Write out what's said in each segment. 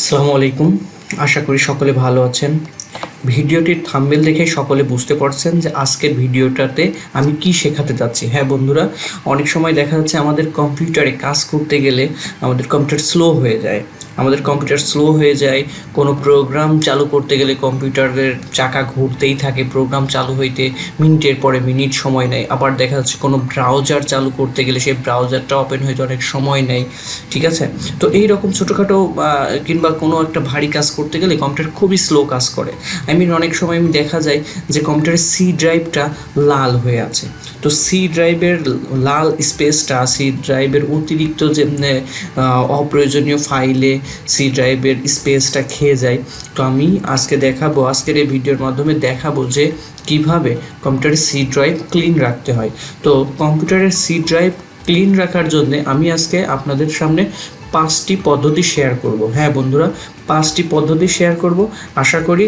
আসসালামু আলাইকুম। আশা করি সকলে ভালো আছেন। ভিডিওটির থাম্বনেল দেখে সকলে বুঝতে পারছেন যে আজকের ভিডিওটাতে আমি কি শেখাতে যাচ্ছি। হ্যাঁ বন্ধুরা, অনেক সময় দেখা যাচ্ছে আমাদের কম্পিউটারে কাজ করতে গেলে আমাদের কম্পিউটার স্লো হয়ে যায়। কোনো প্রোগ্রাম চালু করতে গেলে কম্পিউটারের চাকা ঘুরতেই থাকে, প্রোগ্রাম চালু হইতে মিনিটের পরে মিনিট সময় নেয়। আবার দেখা যাচ্ছে কোনো ব্রাউজার চালু করতে গেলে সেই ব্রাউজারটা ওপেন হইতে অনেক সময় নেয়, ঠিক আছে। তো এই রকম ছোটোখাটো কিংবা কোনো একটা ভারী কাজ করতে গেলে কম্পিউটার খুবই স্লো কাজ করে। অনেক সময় দেখা যায় যে কম্পিউটারের সি ড্রাইভটা লাল হয়ে আছে। তো সি ড্রাইভের লাল স্পেসটা, সি ড্রাইভের অতিরিক্ত যে অপ্রয়োজনীয় ফাইলে সি ড্রাইভের স্পেসটা খেয়ে যায়। তো আমি আজকের এই ভিডিওর মাধ্যমে দেখাবো যে কিভাবে কম্পিউটারের সি ড্রাইভ ক্লিন রাখতে হয়। তো কম্পিউটারের সি ড্রাইভ ক্লিন রাখার জন্য আমি আজকে আপনাদের সামনে 5টি পদ্ধতি শেয়ার করব। হ্যাঁ বন্ধুরা, 5টি পদ্ধতি শেয়ার করব। আশা করি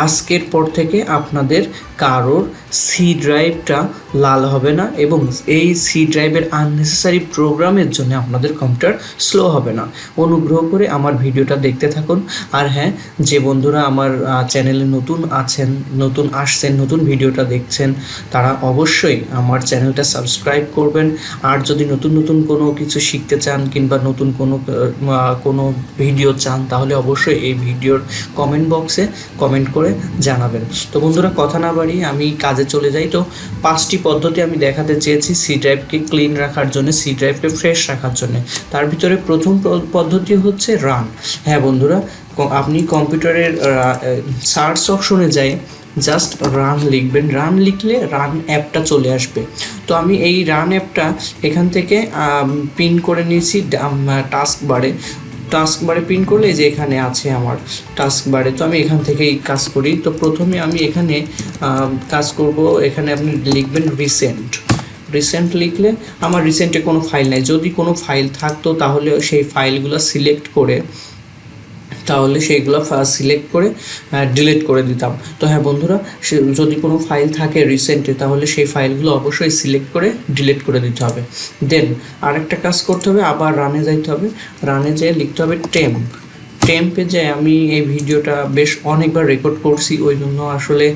আজকের পর থেকে আপনাদের কারোর সি ড্রাইভটা লাল হবে না এবং এই সি ড্রাইভের আননেসেসারি প্রোগ্রামের জন্য আপনাদের কম্পিউটার স্লো হবে না। অনুগ্রহ করে আমার ভিডিওটা দেখতে থাকুন। আর হ্যাঁ, যে বন্ধুরা আমার চ্যানেলে নতুন আসছেন, নতুন ভিডিওটা দেখছেন, তারা অবশ্যই আমার চ্যানেলটা সাবস্ক্রাইব করবেন। আর যদি নতুন কোনো কিছু শিখতে চান কিংবা নতুন কোনো ভিডিও চান, তাহলে অবশ্যই এই ভিডিওর কমেন্ট বক্সে কমেন্ট করে জানাবেন। তো বন্ধুরা, কথা না বাড়িয়ে আমি কাজে চলে যাই। তো 5টি পদ্ধতি আমি দেখাতে চেয়েছি সি ড্রাইভকে ক্লিন রাখার জন্য, সি ড্রাইভকে ফ্রেশ রাখার জন্য। তার ভিতরে প্রথম পদ্ধতি হচ্ছে রান। হ্যাঁ বন্ধুরা, আপনি কম্পিউটারের সার্চ অপশনে যাই জাস্ট রান লিখবেন। রান লিখলে রান অ্যাপটা চলে আসবে। তো আমি এই রান অ্যাপটা এখান থেকে পিন করে নিয়েছি টাস্ক বারে পিন করলে যে এখানে আছে আমার টাস্ক বারে। তো আমি এখান থেকেই কাজ করি। তো প্রথমে আমি এখানে কাজ করব। এখানে আপনি লিখবেন রিসেন্ট লিখলে আমার রিসেন্টে কোনো ফাইল নাই। যদি কোনো ফাইল থাকতো তাহলে সেই ফাইলগুলো সিলেক্ট করে ডিলিট করে দিতাম। তো হ্যাঁ বন্ধুরা, যদি কোনো ফাইল থাকে রিসেন্টে তাহলে সেই ফাইলগুলো অবশ্যই সিলেক্ট করে ডিলিট করে দিতে হবে। দেন আরেকটা কাজ করতে হবে, আবার রানে যাইতে হবে। রানে যেয়ে লিখতে হবে টেম্পে যায়। আমি এই ভিডিওটা বেশ অনেকবার রেকর্ড করছি, ওই জন্য আসলে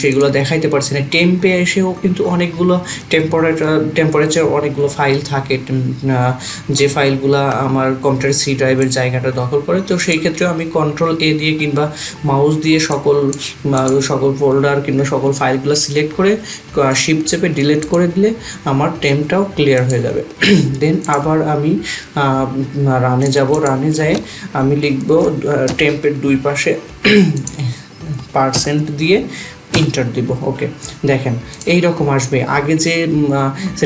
সেগুলো দেখাইতে পারছি না। টেম্পে এসেও কিন্তু অনেকগুলো টেম্পারেচার অনেকগুলো ফাইল থাকে, যে ফাইলগুলো আমার কম্পিউটার সি ড্রাইভের জায়গাটা দখল করে। তো সেই ক্ষেত্রেও আমি Ctrl+A দিয়ে কিংবা মাউস দিয়ে সকল ফোল্ডার কিংবা সকল ফাইলগুলো সিলেক্ট করে শিফট চেপে ডিলিট করে দিলে আমার টেম্পটাও ক্লিয়ার হয়ে যাবে। দেন আবার আমি রানে যেয়ে আমি লিখব টেম্পের দুই পাশে % দিয়ে ইন্টার দিব। ওকে, দেখেন এই রকম আসবে। আগে যে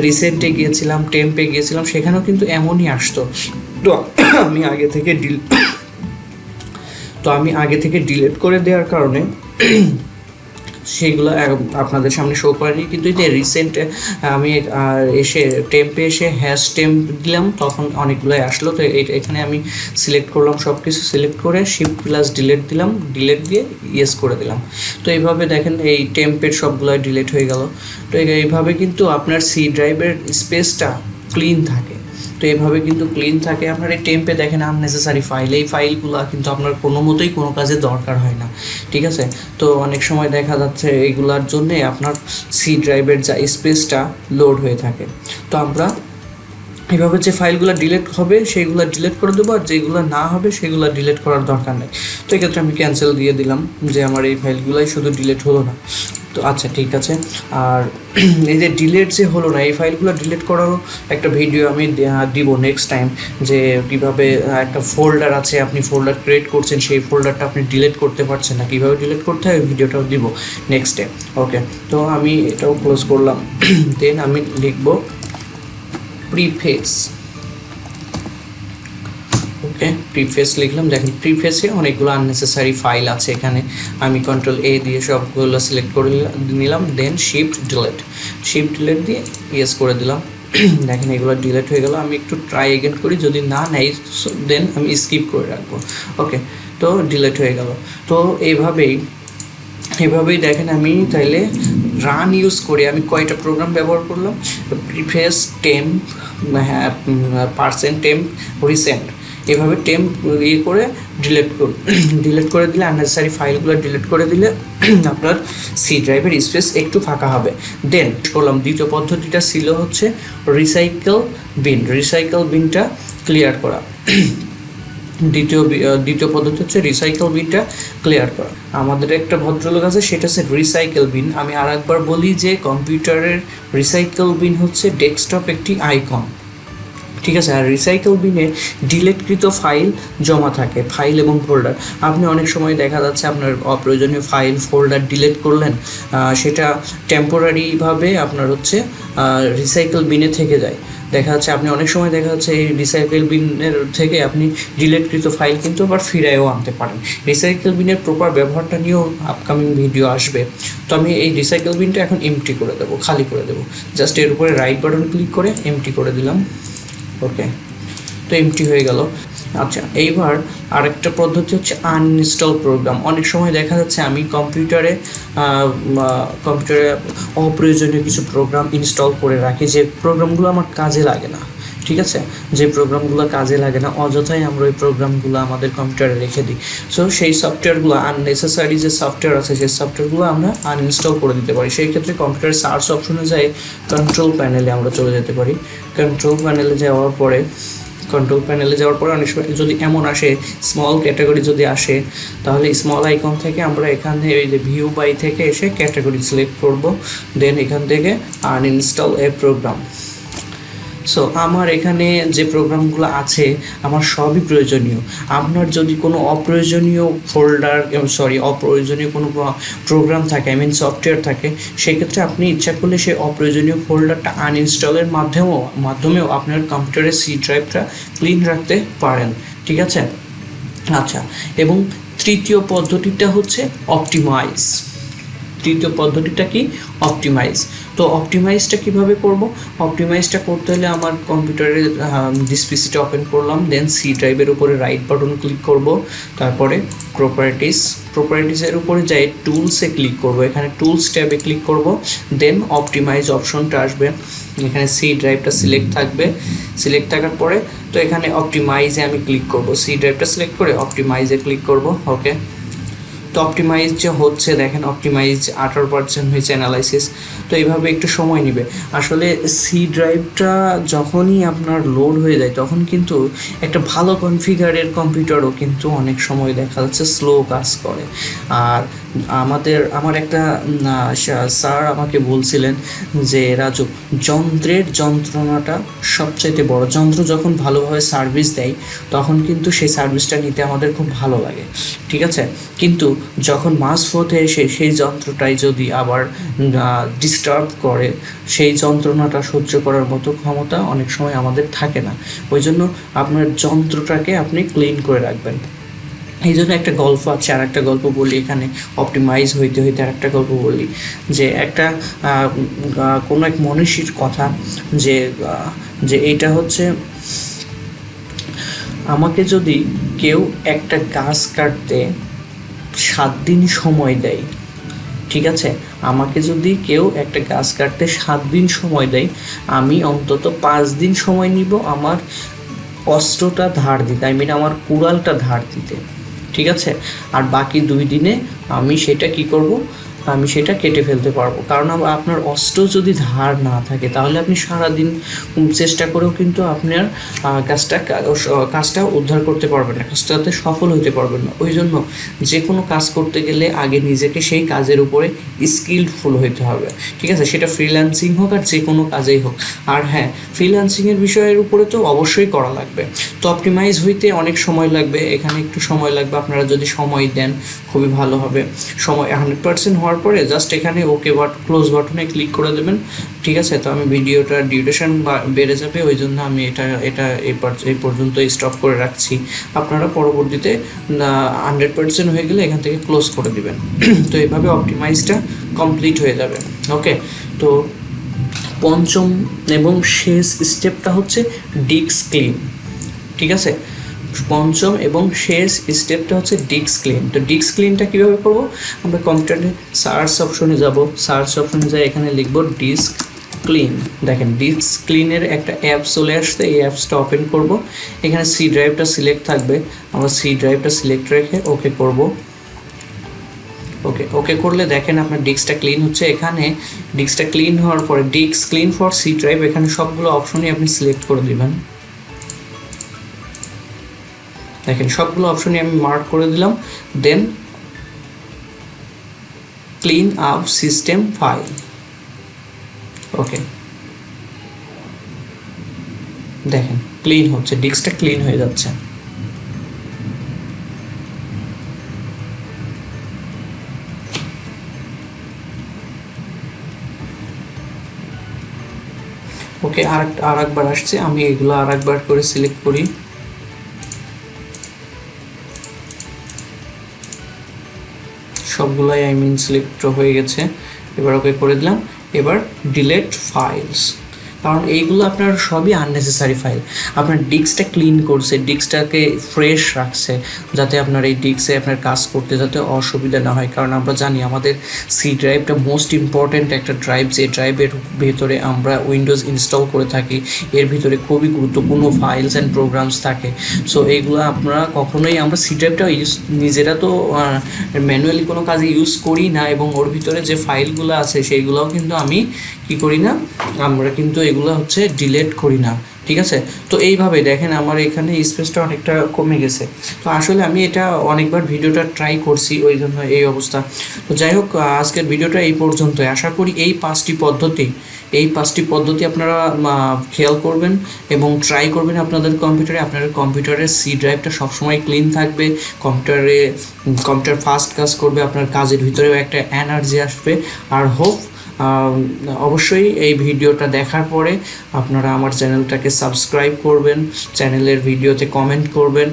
রিসেন্টে গিয়েছিলাম, টেম্পে গিয়েছিলাম, সেখানেও কিন্তু এমনই আসতো। তো আমি আগে থেকে ডিলিট করে দেওয়ার কারণে সেগুলো আপনাদের সামনে শো করেনি। কিন্তু এই যে রিসেন্টে আমি টেম্পে এসে #temp দিলাম, তখন অনেকগুলোই আসলো। তো এখানে আমি সিলেক্ট করলাম, সব কিছু সিলেক্ট করে Shift+Delete দিলাম, ডিলিট দিয়ে ইয়েস করে দিলাম। তো এইভাবে দেখেন এই টেম্পের সবগুলো ডিলিট হয়ে গেল। তো এইভাবে কিন্তু আপনার সি ড্রাইভের স্পেসটা ক্লিন থাকে। তো এইভাবে কিন্তু ক্লিন থাকে। আপনার এই টেম্পে দেখেন আননেসেসারি ফাইল, এই ফাইলগুলো কিন্তু আপনার কোনো মতোই কোনো কাজে দরকার হয় না, ঠিক আছে। তো অনেক সময় দেখা যাচ্ছে এইগুলার জন্যে আপনার সি ড্রাইভের যা স্পেসটা লোড হয়ে থাকে। তো আমরা এইভাবে যে ফাইলগুলো ডিলিট হবে সেইগুলো ডিলিট করে দেবো, আর যেগুলো না হবে সেগুলো ডিলিট করার দরকার নেই। তো এক্ষেত্রে আমি ক্যান্সেল দিয়ে দিলাম যে আমার এই ফাইলগুলোই শুধু ডিলিট হলো না। তো আচ্ছা, ঠিক আছে। আর এই যে ডিলিট যে হলো না, এই ফাইলগুলো ডিলিট করারও একটা ভিডিও আমি দিব নেক্সট টাইম, যে কীভাবে একটা ফোল্ডার আছে, আপনি ফোল্ডার ক্রিয়েট করছেন, সেই ফোল্ডারটা আপনি ডিলিট করতে পারছেন না, কীভাবে ডিলিট করতে হয় ভিডিওটাও দিব নেক্সট টাইম। ওকে, তো আমি এটাও ক্লোজ করলাম। দেন আমি লিখব প্রিফেস। ওকে, প্রিফেস লিখলাম। দেখেন প্রিফেসে অনেকগুলো আননেসেসারি ফাইল আছে। এখানে আমি Ctrl+A দিয়ে সবগুলো সিলেক্ট করে নিলাম। দেন শিফট ডিলিট দিয়ে ইয়েস করে দিলাম। দেখেন এগুলো ডিলিট হয়ে গেল। আমি একটু ট্রাই এগেন করি, যদি না নেই দেন আমি স্কিপ করে রাখবো। ওকে, তো ডিলিট হয়ে গেল। তো এভাবেই দেখেন আমি তাইলে রান ইউজ করে আমি কয়টা প্রোগ্রাম ব্যবহার করলাম। প্রিফেস, টেম্প, %temp, রিসেন্ট, এভাবে টেম্প ইয়ে করে ডিলিট করে দিলে আননেসেসারি ফাইলগুলো ডিলিট করে দিলে আপনার সি ড্রাইভের স্পেস একটু ফাঁকা হবে। দেন করলাম দ্বিতীয় পদ্ধতিটা ছিল হচ্ছে রিসাইকেল বিনটা ক্লিয়ার করা। দ্বিতীয় পদ্ধতি হচ্ছে রিসাইকেল বিনটা ক্লিয়ার করা। আমাদের একটা ভদ্রলোক আছে, সেটা হচ্ছে রিসাইকেল বিন। আমি আর একবার বলি যে কম্পিউটারের রিসাইকেল বিন হচ্ছে ডেস্কটপ একটি আইকন, ঠিক আছে। আর রিসাইকেল বিনে ডিলিটকৃত ফাইল জমা থাকে, ফাইল এবং ফোল্ডার। আপনি অনেক সময় দেখা যাচ্ছে আপনার অপ্রয়োজনীয় ফাইল ফোল্ডার ডিলিট করলেন, সেটা টেম্পোরারিভাবে আপনার হচ্ছে রিসাইকেল বিনে থেকে যায়। দেখা যাচ্ছে আপনি অনেক সময় দেখা যাচ্ছে এই রিসাইকেল বিনের থেকে আপনি ডিলিটকৃত ফাইল কিন্তু আবার ফিরায়ও আনতে পারেন। রিসাইকেল বিনের প্রপার ব্যবহারটা নিয়েও আপকামিং ভিডিও আসবে। তো আমি এই রিসাইকেল বিনটা এখন এমটি করে দেবো, খালি করে দেবো। জাস্ট এর উপরে রাইট বাটন ক্লিক করে এমটি করে দিলাম। ওকে, তো এমটি হয়ে গেল। আচ্ছা, এইবার আরেকটা পদ্ধতি হচ্ছে আনইনস্টল প্রোগ্রাম। অনেক সময় দেখা যাচ্ছে আমি কম্পিউটারে অপ্রয়োজনীয় কিছু প্রোগ্রাম ইনস্টল করে রাখি, যে প্রোগ্রামগুলো আমার কাজে লাগে না, ঠিক আছে। যে প্রোগ্রামগুলো কাজে লাগে না, অযথাই আমরা ওই প্রোগ্রামগুলো আমাদের কম্পিউটারে রেখে দিই। সো সেই সফটওয়্যারগুলো আননেসেসারি যে সফটওয়্যার আছে, সেই সফটওয়্যারগুলো আমরা আনইনস্টল করে দিতে পারি। সেই ক্ষেত্রে কম্পিউটারের সার্চ অপশনে যাই কন্ট্রোল প্যানেলে আমরা চলে যেতে পারি। কন্ট্রোল প্যানেলে যাওয়ার পরে অনেক সময় যদি এমন আসে স্মল ক্যাটাগরি যদি আসে, তাহলে স্মল আইকন থেকে আমরা এখানে এই যে ভিউ বাই থেকে এসে ক্যাটাগরি সিলেক্ট করব। দেন এখান থেকে আনইনস্টল এ প্রোগ্রাম। সো আমার এখানে যে প্রোগ্রামগুলো আছে আমার সবই প্রয়োজনীয়। আপনার যদি কোনো অপ্রয়োজনীয় অপ্রয়োজনীয় কোনো প্রোগ্রাম থাকে, সফটওয়্যার থাকে, সেক্ষেত্রে আপনি ইচ্ছা করলে সেই অপ্রয়োজনীয় ফোল্ডারটা আনইনস্টলের মাধ্যমেও আপনার কম্পিউটারের সি ড্রাইভটা ক্লিন রাখতে পারেন, ঠিক আছে। আচ্ছা, এবং তৃতীয় পদ্ধতিটা হচ্ছে অপটিমাইজ। তো অপটিমাইজটা কীভাবে করব? অপটিমাইজটা করতে হলে আমার কম্পিউটারের দিস পিসিটা ওপেন করলাম, দেন সি ড্রাইভের উপরে রাইট বাটন ক্লিক করব, তারপরে প্রপার্টিসের উপরে যাই টুলসে ক্লিক করব। এখানে টুলস ট্যাবে ক্লিক করব, দেন অপটিমাইজ অপশনটা আসবে। এখানে সি ড্রাইভটা সিলেক্ট থাকার পরে তো এখানে অপটিমাইজে আমি ক্লিক করব। সি ড্রাইভটা সিলেক্ট করে অপটিমাইজে ক্লিক করব। ওকে, তো অপটিমাইজ যে হচ্ছে দেখেন, অপটিমাইজ 18% হয়েছে অ্যানালাইসিস। তো এইভাবে একটু সময় নেবে। আসলে সি ড্রাইভটা যখনই আপনার লোড হয়ে যায় তখন কিন্তু একটা ভালো কনফিগারের কম্পিউটারও কিন্তু অনেক সময় দেখা যাচ্ছে স্লো কাজ করে। আর আমার একটা স্যার আমাকে বলছিলেন যে রাজু, যন্ত্রের যন্ত্রণাটা সবচাইতে বড়। যন্ত্র যখন ভালোভাবে সার্ভিস দেয় তখন কিন্তু সেই সার্ভিসটা নিতে আমাদের খুব ভালো লাগে, ঠিক আছে। কিন্তু যখন মাঝপথে এসে সেই যন্ত্রটাই যদি আবার ডিস্টার্ব করে, সেই যন্ত্রণাটা সহ্য করার মতো ক্ষমতা অনেক সময় আমাদের থাকে না। ওই জন্য আপনার যন্ত্রটাকে আপনি ক্লিন করে রাখবেন। এই জন্য একটা গল্প আছে, আর একটা গল্প বলি এখানে। অপটিমাইজ হইতে আর একটা গল্প বলি, যে একটা কোনো এক মনীষীর কথা, যে এইটা হচ্ছে, আমাকে যদি কেউ একটা গাছ কাটতে 7 দিন সময় দেয়, ঠিক আছে, আমাকে যদি কেউ একটা গাছ কাটতে 7 দিন সময় দেয়, আমি অন্তত 5 দিন সময় নিব আমার অস্ত্রটা ধার দিতে, আমার কুড়ালটা ধার দিতে, ঠিক আছে। আর বাকি 2 দিনে আমি সেটা কি করব, আমি সেটা কেটে ফেলতে পারবো। কারণ আপনার অস্ত্র যদি ধার না থাকে তাহলে আপনি সারাদিন চেষ্টা করেও কিন্তু আপনার কাজটা উদ্ধার করতে পারবেন না, কাজটাতে সফল হতে পারবেন না। ওই জন্য যে কোনো কাজ করতে গেলে আগে নিজেকে সেই কাজের উপরে স্কিলফুল হতে হবে, ঠিক আছে। সেটা ফ্রিল্যান্সিং হোক আর যে কোনো কাজেই হোক। আর হ্যাঁ, ফ্রিল্যান্সিংয়ের বিষয়ের উপরে তো অবশ্যই করা লাগবে। তো অপটিমাইজ হইতে অনেক সময় লাগবে, এখানে একটু সময় লাগবে। আপনারা যদি সময় দেন খুবই ভালো হবে। সময় 100% হওয়ার পরে জাস্ট এখানে ওকে ক্লোজ বাটনে ক্লিক করে দেবেন, ঠিক আছে। তো আমি ভিডিওটার ডিউরেশন বেড়ে যাবে, ওই জন্য আমি এটা এই পর্যন্ত স্টপ করে রাখছি। আপনারা পরবর্তীতে 100% হয়ে গেলে এখান থেকে ক্লোজ করে দিবেন। তো এইভাবে অপটিমাইজটা কমপ্লিট হয়ে যাবে। ওকে, তো পঞ্চম এবং শেষ স্টেপটা হচ্ছে ডিস্ক ক্লিন, ঠিক আছে। পঞ্চম এবং শেষ স্টেপটা হচ্ছে ডিস্ক ক্লিন। তো ডিস্ক ক্লিনটা কীভাবে করবো? আমরা কম্পিউটারে সার্চ অপশনে যাব, সার্চ অপশনে যাই, এখানে লিখব ডিস্ক ক্লিন। দেখেন ডিস্ক ক্লিনের একটা অ্যাপ চলে আসছে, এই অ্যাপসটা ওপেন করব। এখানে সি ড্রাইভটা সিলেক্ট থাকবে, আমরা সি ড্রাইভটা সিলেক্ট রেখে ওকে করব। ওকে করলে দেখেন আপনার ডিস্কটা ক্লিন হচ্ছে। এখানে ডিস্কটা ক্লিন হওয়ার পরে disk clean for C drive, এখানে সবগুলো অপশনই আপনি সিলেক্ট করে দিবেন। দেখেন সবগুলো অপশনই আমি মার্ক করে দিলাম। দেন ক্লিন আপ সিস্টেম ফাইল। ওকে, দেখেন ক্লিন হচ্ছে, ডিস্কটা ক্লিন হয়ে যাচ্ছে। ওকে, আর একবার আসছে, আমি এগুলো আর একবার করে সিলেক্ট করি। সবগুলাই সিলেক্ট হয়ে গেছে। এবার ওকে করে দিলাম। এবার ডিলেট ফাইলস, কারণ এইগুলো আপনার সবই আননেসেসারি ফাইল। আপনার ডিস্কটা ক্লিন করছে, ডিস্কটাকে ফ্রেশ রাখছে, যাতে আপনার এই ডিস্কে আপনার কাজ করতে যাতে অসুবিধা না হয়। কারণ আমরা জানি আমাদের সি ড্রাইভটা মোস্ট ইম্পর্ট্যান্ট একটা ড্রাইভ, যে ড্রাইভের ভিতরে আমরা উইন্ডোজ ইনস্টল করে থাকি। এর ভিতরে খুবই গুরুত্বপূর্ণ ফাইলস অ্যান্ড প্রোগ্রামস থাকে। সো এইগুলো আপনারা কখনোই, আমরা সি ড্রাইভটা নিজেরা তো ম্যানুয়ালি কোনো কাজে ইউজ করি না, এবং ওর ভিতরে যে ফাইলগুলো আছে সেইগুলোও কিন্তু আমি কি করি না, আমরা কিন্তু এগুলো হচ্ছে ডিলেট করি না। ঠিক আছে, তো এইভাবে দেখেন আমার এখানে স্পেসটা অনেকটা কমে গেছে। তো আসলে আমি এটা অনেকবার ভিডিওটা ট্রাই করছি, ওই জন্য এই অবস্থা। তো যাই হোক, আজকের ভিডিওটা এই পর্যন্তই। আশা করি এই পাঁচটি পদ্ধতি আপনারা খেয়াল করবেন এবং ট্রাই করবেন আপনাদের কম্পিউটারের সি ড্রাইভটা সবসময় ক্লিন থাকবে, কম্পিউটার ফাস্ট কাজ করবে, আপনার কাজের ভিতরেও একটা এনার্জি আসবে। আর অবশ্যই এই ভিডিওটা দেখার পরে আপনারা আমার চ্যানেলটাকে সাবস্ক্রাইব করবেন, চ্যানেলের ভিডিওতে কমেন্ট করবেন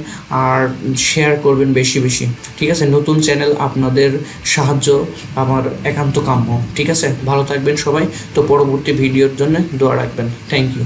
আর শেয়ার করবেন বেশি বেশি। ঠিক আছে, নতুন চ্যানেল, আপনাদের সাহায্য আমার একান্ত কাম্য। ঠিক আছে, ভালো থাকবেন সবাই। তো পরবর্তী ভিডিওর জন্য দোয়া রাখবেন। Thank you.